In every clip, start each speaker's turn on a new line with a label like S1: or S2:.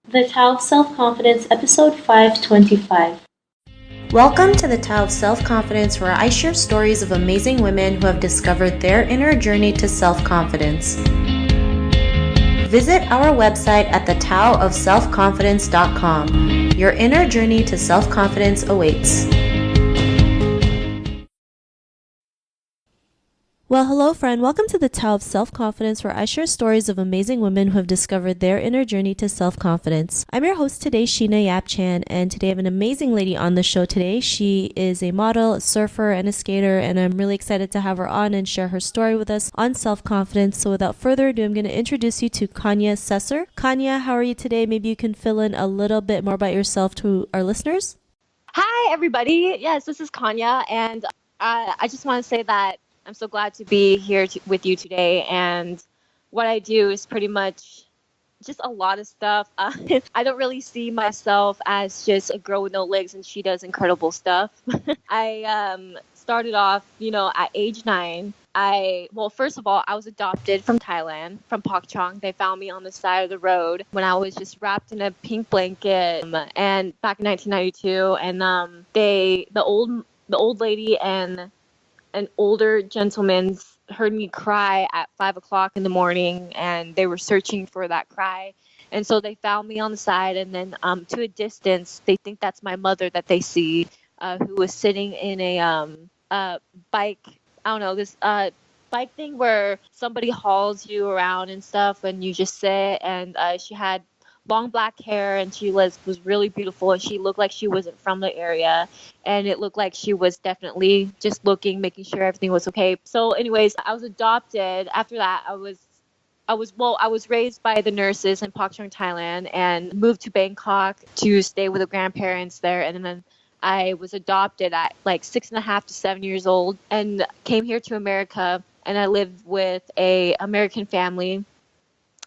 S1: The Tao of Self-Confidence, Episode 525.
S2: Welcome to the Tao of Self-Confidence, where I share stories of amazing women who have discovered their inner journey to self-confidence. Visit our website at thetaoofselfconfidence.com. Your inner journey to self-confidence awaits.
S3: Well, hello friend. Welcome to the Tao of Self-Confidence, where I share stories of amazing women who have discovered their inner journey to self-confidence. I'm your host today, Sheena Yap Chan, and today I have an amazing lady on the show today. She is a model, a surfer, and a skater, and I'm really excited to have her on and share her story with us on self-confidence. So without further ado, I'm going to introduce you to Kanya Sesser. Kanya, how are you today? Maybe you can fill in a little bit more about yourself to our listeners.
S4: Hi, everybody. Yes, this is Kanya, and I just want to say that I'm so glad to be here with you today. And what I do is pretty much just a lot of stuff. I don't really see myself as just a girl with no legs, and she does incredible stuff. I started off, at age 9. First of all, I was adopted from Thailand, from Pak Chong. They found me on the side of the road when I was just wrapped in a pink blanket, and back in 1992. And the old lady and an older gentleman heard me cry at 5 o'clock in the morning, and they were searching for that cry. And so they found me on the side, and then to a distance, they think that's my mother that they see, who was sitting in a bike, I don't know, this bike thing where somebody hauls you around and stuff, and you just sit. And she had long black hair, and she was really beautiful, and she looked like she wasn't from the area, and it looked like she was definitely just looking, making sure everything was okay. So anyways, I was adopted. After that, I was raised by the nurses in Pak Chong, Thailand, and moved to Bangkok to stay with the grandparents there. And then I was adopted at like 6.5 to 7 years old, and came here to America, and I lived with a American family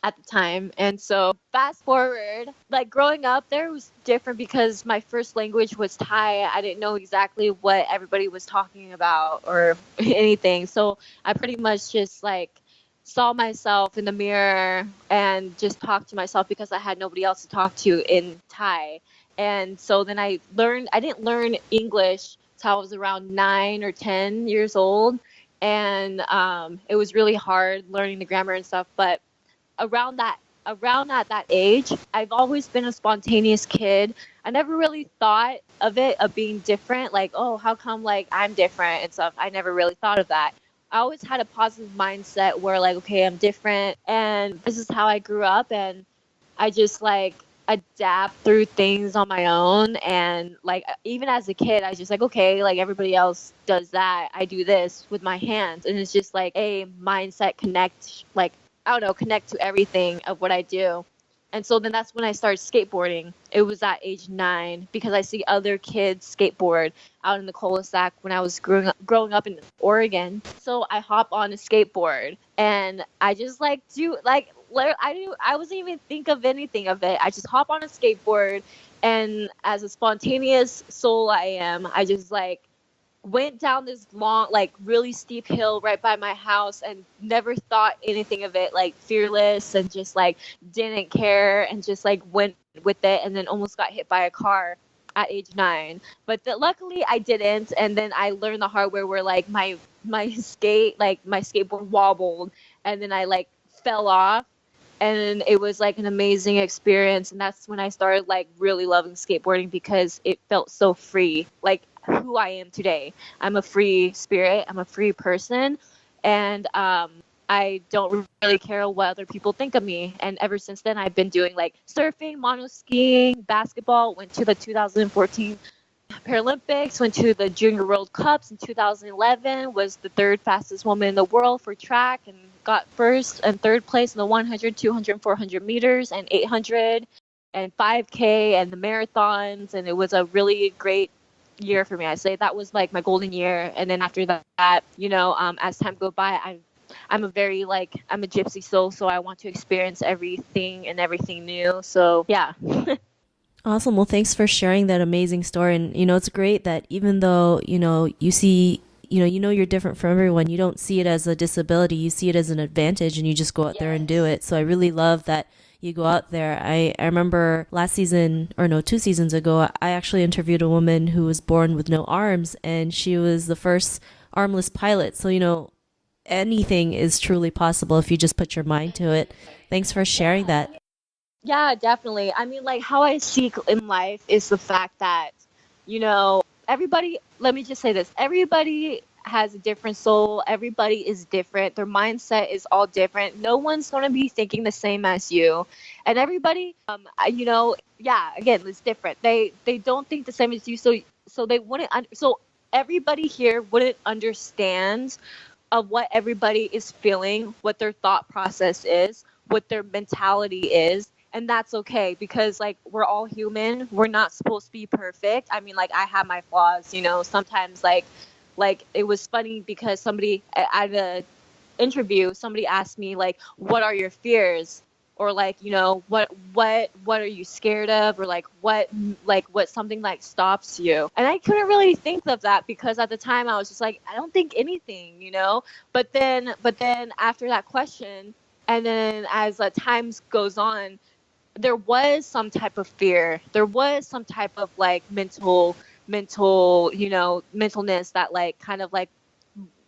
S4: at the time. And so fast forward, like growing up there was different because my first language was Thai. I didn't know exactly what everybody was talking about or anything. So I pretty much just like saw myself in the mirror and just talked to myself because I had nobody else to talk to in Thai. And so then I didn't learn English till I was around 9 or 10 years old. And it was really hard learning the grammar and stuff. But around at that age, I've always been a spontaneous kid. I never really thought of being different, like, oh, how come like I'm different and stuff. I never really thought of that. I always had a positive mindset where like, okay, I'm different, and this is how I grew up, and I just like adapt through things on my own. And like even as a kid, I was just like, okay, like everybody else does that, I do this with my hands. And it's just like a mindset connect to everything of what I do. And so then that's when I started skateboarding. It was at age 9 because I see other kids skateboard out in the cul-de-sac when I was growing up in Oregon. So I hop on a skateboard, and I just like I wasn't even think of anything of it. I just hop on a skateboard, and as a spontaneous soul I am, I just like went down this long, like really steep hill right by my house, and never thought anything of it, like fearless, and just like didn't care, and just like went with it, and then almost got hit by a car at age 9. But luckily I didn't. And then I learned the hard way where like my skateboard wobbled, and then I like fell off. And it was like an amazing experience. And that's when I started like really loving skateboarding because it felt so free, like who I am today. I'm a free spirit. I'm a free person. And I don't really care what other people think of me. And ever since then, I've been doing like surfing, mono skiing, basketball, went to the 2014 Paralympics, went to the Junior World Cups in 2011, was the third fastest woman in the world for track, and got first and third place in the 100, 200, and 400 meters, and 800, and 5K, and the marathons. And it was a really great year for me. I say that was like my golden year. And then after that, as time goes by, I'm a gypsy soul, so I want to experience everything and everything new. So yeah.
S3: Awesome. Well, thanks for sharing that amazing story. And, it's great that even though, you see, you're different from everyone, you don't see it as a disability, you see it as an advantage, and you just go out there and do it. So I really love that you go out there. I remember last season, or no, 2 seasons ago, I actually interviewed a woman who was born with no arms, and she was the first armless pilot. So, anything is truly possible if you just put your mind to it. Thanks for sharing that.
S4: Yeah, definitely. I mean, like how I see in life is the fact that, everybody, let me just say this, everybody has a different soul. Everybody is different. Their mindset is all different. No one's going to be thinking the same as you. And everybody, yeah, again, it's different. They don't think the same as you. So they wouldn't, so everybody here wouldn't understand of what everybody is feeling, what their thought process is, what their mentality is. And that's okay because like we're all human. We're not supposed to be perfect. I mean, like I have my flaws, sometimes like it was funny because somebody at a interview, somebody asked me like, what are your fears? Or like, what are you scared of? Or like what something like stops you? And I couldn't really think of that because at the time I was just like, I don't think anything, But then after that question, and then as time goes on, there was some type of fear. There was some type of like mentalness that like kind of like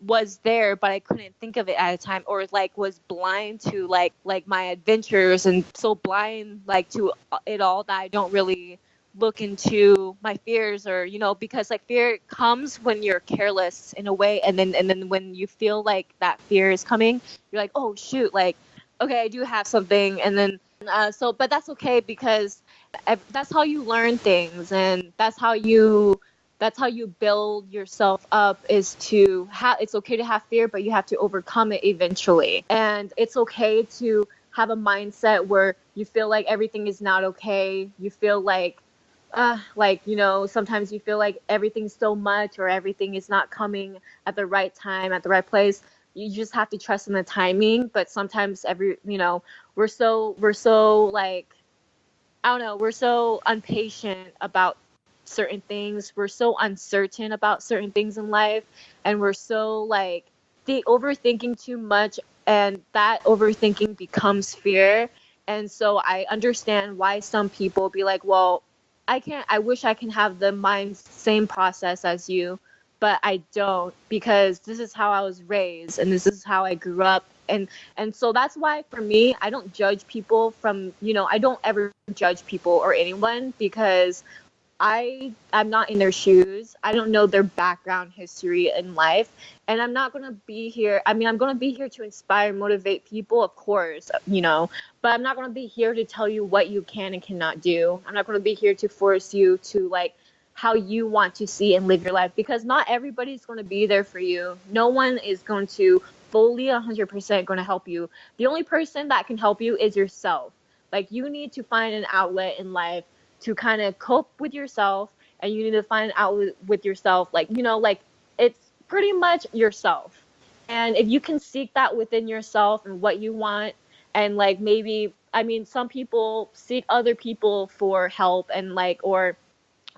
S4: was there, but I couldn't think of it at a time, or like was blind to like my adventures and so blind like to it all that I don't really look into my fears or because like fear comes when you're careless in a way, and then when you feel like that fear is coming, you're like, oh shoot, like okay, I do have something, and then but that's okay because that's how you learn things, and that's how you build yourself up, is to it's okay to have fear, but you have to overcome it eventually. And it's okay to have a mindset where you feel like everything is not okay. You feel like sometimes you feel like everyth's so much or everything is not coming at the right time, at the right place. You just have to trust in the timing. But sometimes we're so like, I don't know, we're so impatient about certain things. We're so uncertain about certain things in life, and we're so like overthinking too much, and that overthinking becomes fear. And so I understand why some people be like, well, I wish I can have the same process as you, but I don't, because this is how I was raised and this is how I grew up. And so that's why for me, I don't judge people from, I don't ever judge people or anyone, because I'm not in their shoes. I don't know their background history in life. And I'm not going to be here. I mean, I'm going to be here to inspire, motivate people, of course, but I'm not going to be here to tell you what you can and cannot do. I'm not going to be here to force you to like how you want to see and live your life, because not everybody's going to be there for you. No one is going to fully 100% going to help you. The only person that can help you is yourself. Like, you need to find an outlet in life to kind of cope with yourself, and you need to find an outlet with yourself. Like, like it's pretty much yourself. And if you can seek that within yourself and what you want, and like maybe, I mean, some people seek other people for help, and like, or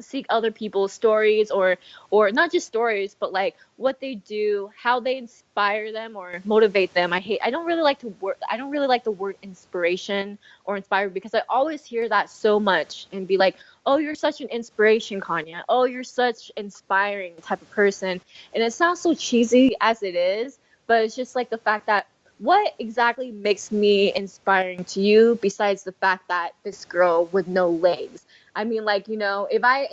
S4: seek other people's stories, or not just stories, but like what they do, how they inspire them or motivate them. I don't really like the word inspiration or inspire, because I always hear that so much and be like, oh, you're such an inspiration, Kanya. Oh, you're such inspiring type of person. And it sounds so cheesy as it is, but it's just like the fact that what exactly makes me inspiring to you besides the fact that this girl with no legs? I mean, like, if I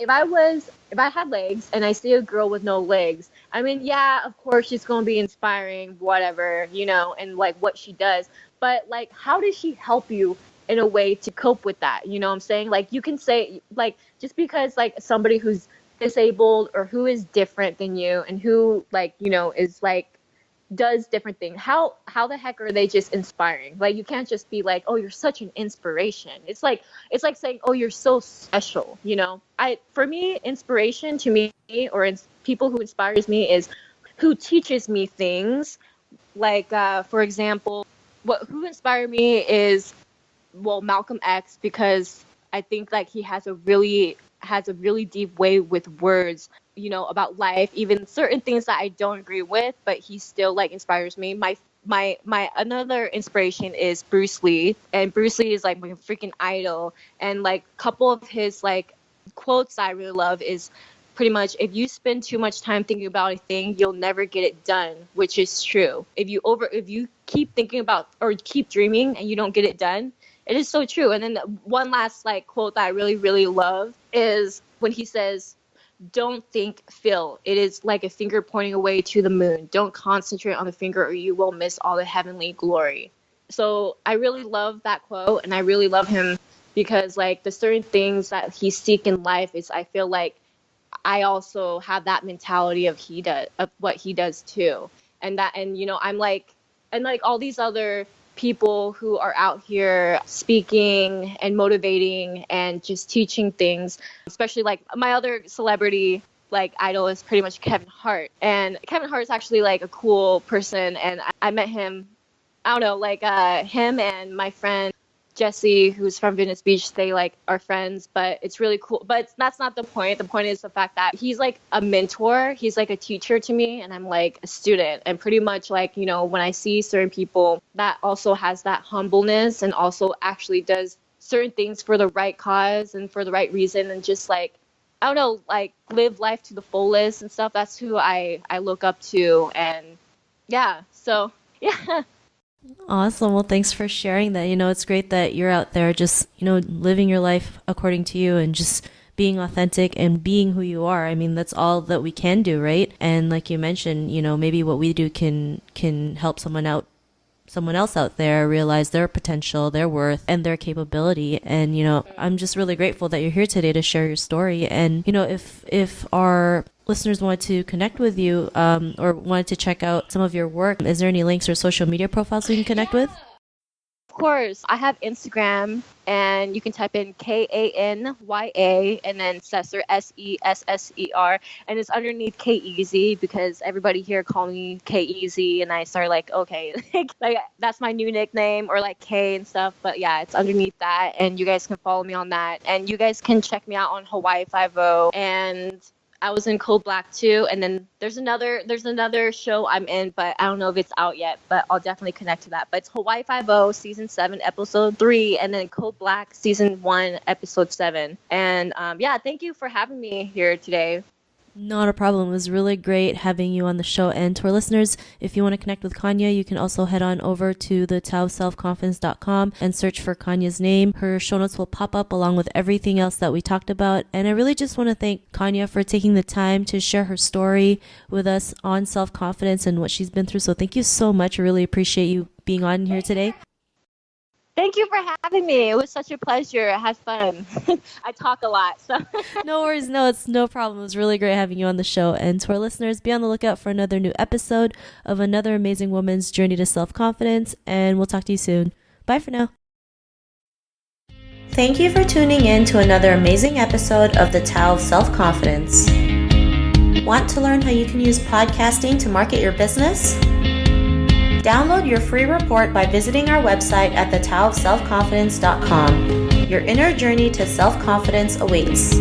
S4: had legs and I see a girl with no legs, I mean, yeah, of course she's going to be inspiring, whatever, and like what she does. But like, how does she help you in a way to cope with that? You know what I'm saying? Like, you can say, like, just because like somebody who's disabled or who is different than you and who like, is like, does different things, how the heck are they just inspiring? Like, you can't just be like, oh, you're such an inspiration. It's like saying, oh, you're so special. For me, inspiration to me, or people who inspires me, is who teaches me things. Like, for example, who inspired me is, well, Malcolm X, because I think like he has a really deep way with words, about life, even certain things that I don't agree with, but he still like inspires me. my another inspiration is Bruce Lee, and Bruce Lee is like my freaking idol. And like a couple of his like quotes I really love is pretty much, if you spend too much time thinking about a thing, you'll never get it done, which is true. If you keep thinking about or keep dreaming and you don't get it done, it is so true. And then one last like quote that I really, really love is when he says, "Don't think, feel. It is like a finger pointing away to the moon. Don't concentrate on the finger or you will miss all the heavenly glory." So I really love that quote, and I really love him because like the certain things that he seek in life is, I feel like I also have that mentality of what he does too. And I'm like, and like all these other people who are out here speaking and motivating and just teaching things, especially like my other celebrity like idol is pretty much Kevin Hart. And Kevin Hart is actually like a cool person, and I met him, I don't know, like him and my friend Jesse, who's from Venice Beach, they like are friends, but it's really cool. But that's not the point. The point is the fact that he's like a mentor. He's like a teacher to me, and I'm like a student. And pretty much like, when I see certain people that also has that humbleness and also actually does certain things for the right cause and for the right reason, and just like, I don't know, like live life to the fullest and stuff. That's who I look up to. And yeah, so yeah.
S3: Awesome. Well, thanks for sharing that. It's great that you're out there just, living your life according to you and just being authentic and being who you are. I mean, that's all that we can do, right? And like you mentioned, maybe what we do can help someone else out there realize their potential, their worth, and their capability. And, I'm just really grateful that you're here today to share your story. And, if our listeners want to connect with you or wanted to check out some of your work, is there any links or social media profiles we can connect with?
S4: Of course. I have Instagram, and you can type in Kanya and then Sesser, Sesser, and it's underneath K-Easy because everybody here call me K-Easy, and I started like, okay, like that's my new nickname, or like K and stuff. But yeah, it's underneath that, and you guys can follow me on that, and you guys can check me out on Hawaii 5-0, and I was in Code Black too, and then there's another show I'm in, but I don't know if it's out yet, but I'll definitely connect to that. But it's Hawaii 5-0, Season 7, Episode 3, and then Code Black, Season 1, Episode 7. And yeah, thank you for having me here today.
S3: Not a problem. It was really great having you on the show. And to our listeners, if you want to connect with Kanya, you can also head on over to the taoselfconfidence.com and search for Kanya's name. Her show notes will pop up along with everything else that we talked about. And I really just want to thank Kanya for taking the time to share her story with us on self-confidence and what she's been through. So thank you so much. I really appreciate you being on here today.
S4: Thank you for having me. It was such a pleasure. I had fun. I talk a lot. So
S3: No worries. No, it's no problem. It was really great having you on the show. And to our listeners, be on the lookout for another new episode of another amazing woman's journey to self-confidence. And we'll talk to you soon. Bye for now.
S2: Thank you for tuning in to another amazing episode of the Tao of Self-Confidence. Want to learn how you can use podcasting to market your business? Download your free report by visiting our website at thetaoofselfconfidence.com. Your inner journey to self-confidence awaits.